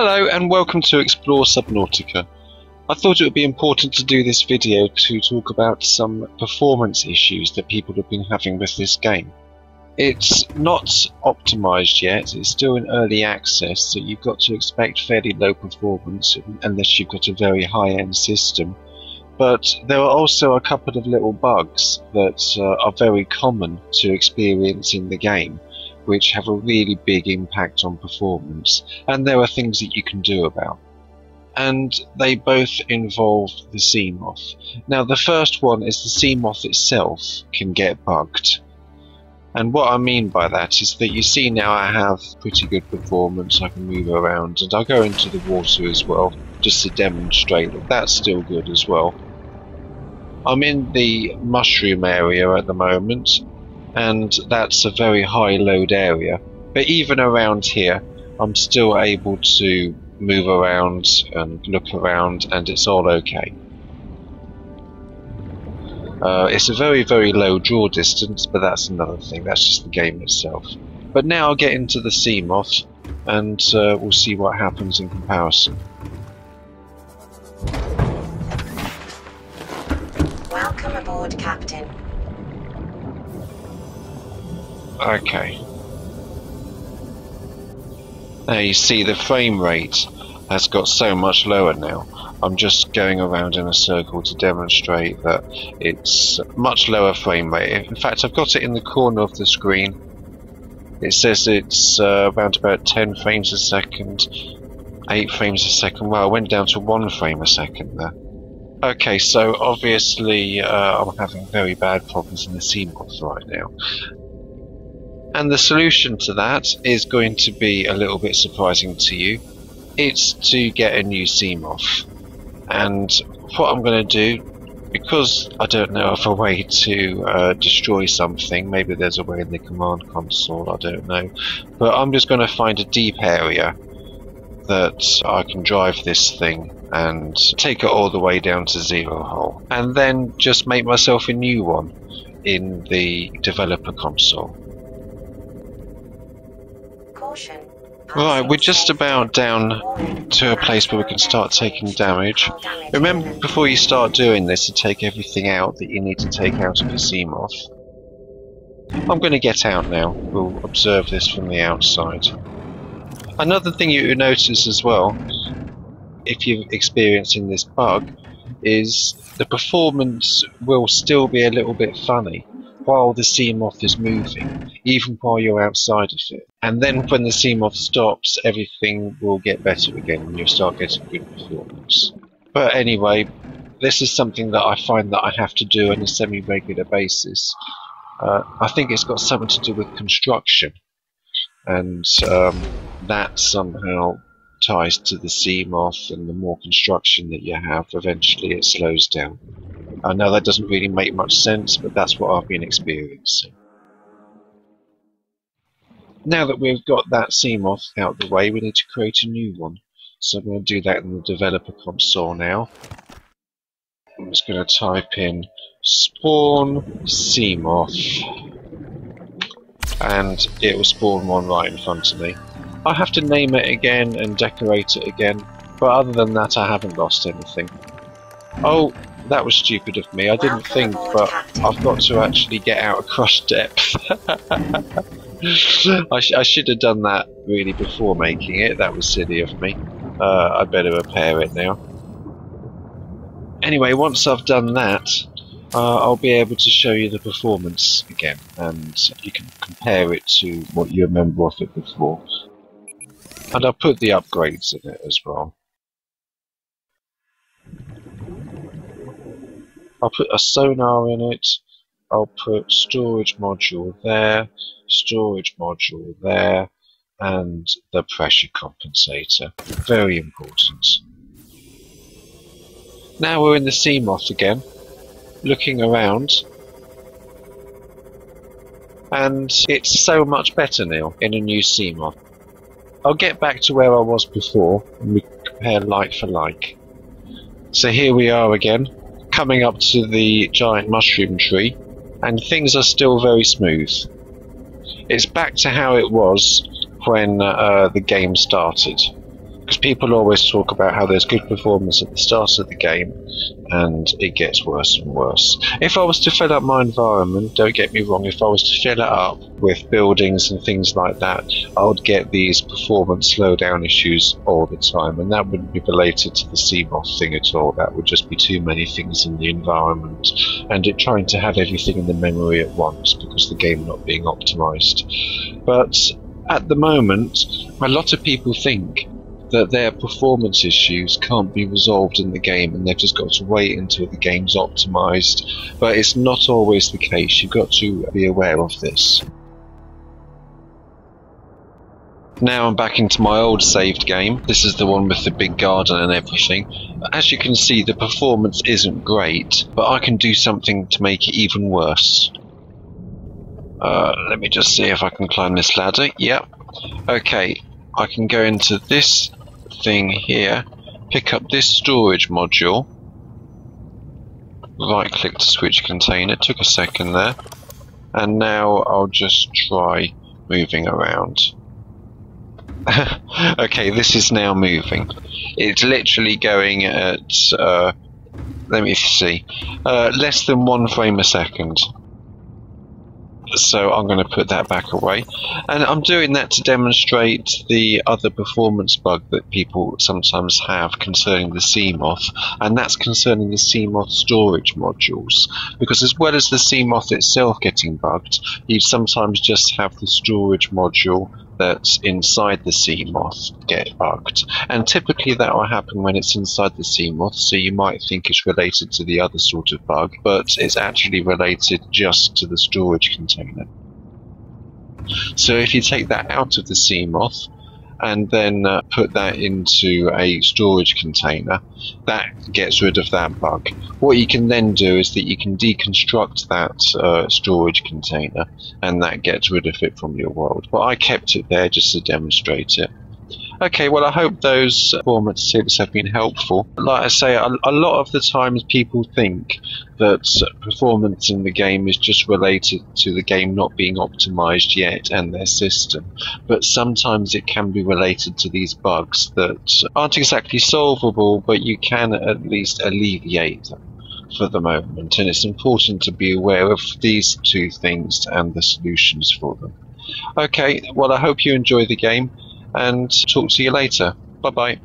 Hello and welcome to Explore Subnautica. I thought it would be important to do this video to talk about some performance issues that people have been having with this game. It's not optimized yet, it's still in early access, so you've got to expect fairly low performance unless you've got a very high-end system. But there are also a couple of little bugs that are very common to experience in the game, which have a really big impact on performance, and there are things that you can do about. And they both involve the Seamoth. Now the first one is the Seamoth itself can get bugged. And what I mean by that is that you see now I have pretty good performance, I can move around, and I go into the water as well, just to demonstrate that that's still good as well. I'm in the mushroom area at the moment, and that's a very high load area, but even around here I'm still able to move around and look around, and it's all okay. It's a very low draw distance, but that's another thing, that's just the game itself. But now I'll get into the Seamoth and we'll see what happens in comparison. Welcome aboard, Captain. Okay. Now you see the frame rate has got so much lower now. I'm just going around in a circle to demonstrate that it's much lower frame rate. In fact, I've got it in the corner of the screen. It says it's around about 10 frames a second, 8 frames a second. Well, I went down to 1 frame a second there. Okay, so obviously I'm having very bad problems in the Seamoth right now. And the solution to that is going to be a little bit surprising to you. It's to get a new Seamoth. And what I'm going to do, because I don't know of a way to destroy something, maybe there's a way in the command console, I don't know, but I'm just going to find a deep area that I can drive this thing and take it all the way down to zero hull, and then just make myself a new one in the developer console. Caution. Right, we're just about down to a place where we can start taking damage. Remember before you start doing this to take everything out that you need to take out of the Seamoth. I'm going to get out now, we'll observe this from the outside. Another thing you notice as well, if you're experiencing this bug, is the performance will still be a little bit funny while the Seamoth is moving, even while you're outside of it. And then when the Seamoth stops, everything will get better again and you'll start getting good performance. But anyway, this is something that I find that I have to do on a semi-regular basis. I think it's got something to do with construction, and that somehow ties to the Seamoth, and the more construction that you have, eventually it slows down. I know that doesn't really make much sense, but that's what I've been experiencing. Now that we've got that Seamoth out of the way, we need to create a new one. So I'm going to do that in the developer console now. I'm just going to type in spawn Seamoth, and it will spawn one right in front of me. I have to name it again and decorate it again, but other than that I haven't lost anything. Oh, that was stupid of me. I didn't think, but I've got to actually get out of crush depth. I should have done that really before making it. That was silly of me. I better repair it now. Anyway, once I've done that, I'll be able to show you the performance again, and you can compare it to what you remember of it before. And I'll put the upgrades in it as well. I'll put a sonar in it, I'll put storage module there, storage module there, and the pressure compensator. Very important. Now we're in the Seamoth again, looking around, and it's so much better now in a new Seamoth. I'll get back to where I was before, and we compare like for like. So here we are again, coming up to the giant mushroom tree, and things are still very smooth. It's back to how it was when the game started. Because people always talk about how there's good performance at the start of the game, and it gets worse and worse. If I was to fill up my environment, don't get me wrong, if I was to fill it up with buildings and things like that, I would get these performance slowdown issues all the time, and that wouldn't be related to the Seamoth thing at all. That would just be too many things in the environment, and it trying to have everything in the memory at once because the game not being optimized. But at the moment, a lot of people think that their performance issues can't be resolved in the game and they've just got to wait until the game's optimized, but it's not always the case. You've got to be aware of this. Now I'm back into my old saved game. This is the one with the big garden and everything. As you can see, the performance isn't great, but I can do something to make it even worse. Let me just see if I can climb this ladder. Yep. Okay, I can go into this thing here, pick up this storage module, right click to switch container, took a second there, and now I'll just try moving around. Okay, this is now moving. It's literally going at, let me see, less than 1 frame a second. So I'm going to put that back away, and I'm doing that to demonstrate the other performance bug that people sometimes have concerning the Seamoth, and that's concerning the Seamoth storage modules, because as well as the Seamoth itself getting bugged, you sometimes just have the storage module that's inside the Seamoth get bugged, and typically that will happen when it's inside the Seamoth, so you might think it's related to the other sort of bug, but it's actually related just to the storage container. So if you take that out of the Seamoth and then put that into a storage container, that gets rid of that bug. What you can then do is that you can deconstruct that storage container, and that gets rid of it from your world. But I kept it there just to demonstrate it. Okay, well, I hope those performance tips have been helpful. Like I say, a lot of the times people think that performance in the game is just related to the game not being optimized yet and their system, but sometimes it can be related to these bugs that aren't exactly solvable, but you can at least alleviate them for the moment, and it's important to be aware of these two things and the solutions for them. Okay, well, I hope you enjoy the game, and talk to you later. Bye bye.